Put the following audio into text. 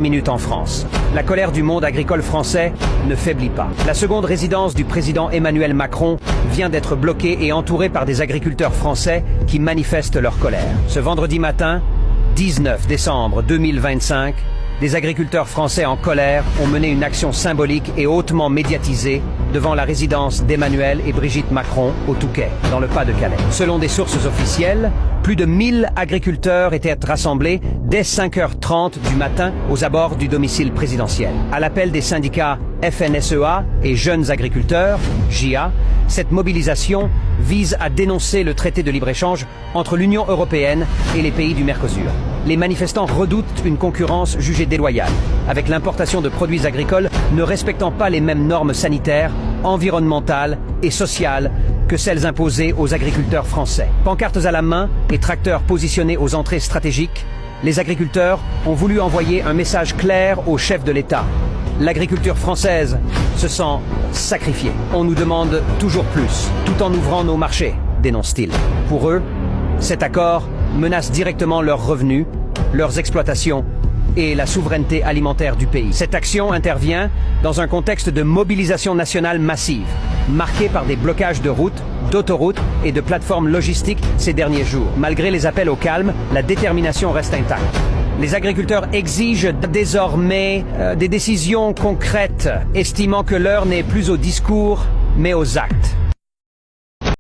Minutes en France. La colère du monde agricole français ne faiblit pas. La seconde résidence du président Emmanuel Macron vient d'être bloquée et entourée par des agriculteurs français qui manifestent leur colère. Ce vendredi matin, 19 décembre 2025, des agriculteurs français en colère ont mené une action symbolique et hautement médiatisée devant la résidence d'Emmanuel et Brigitte Macron au Touquet, dans le Pas-de-Calais. Selon des sources officielles, plus de 1000 agriculteurs étaient rassemblés dès 5h30 du matin aux abords du domicile présidentiel. À l'appel des syndicats FNSEA et Jeunes Agriculteurs, JA, cette mobilisation vise à dénoncer le traité de libre-échange entre l'Union européenne et les pays du Mercosur. Les manifestants redoutent une concurrence jugée déloyale, avec l'importation de produits agricoles ne respectant pas les mêmes normes sanitaires, environnementales et sociales que celles imposées aux agriculteurs français. Pancartes à la main et tracteurs positionnés aux entrées stratégiques, les agriculteurs ont voulu envoyer un message clair au chef de l'État. L'agriculture française se sent sacrifiée. On nous demande toujours plus, tout en ouvrant nos marchés, dénonce-t-il. Pour eux, cet accord menace directement leurs revenus, leurs exploitations et la souveraineté alimentaire du pays. Cette action intervient dans un contexte de mobilisation nationale massive, marqué par des blocages de routes, d'autoroutes et de plateformes logistiques ces derniers jours. Malgré les appels au calme, la détermination reste intacte. Les agriculteurs exigent désormais des décisions concrètes, estimant que l'heure n'est plus aux discours, mais aux actes.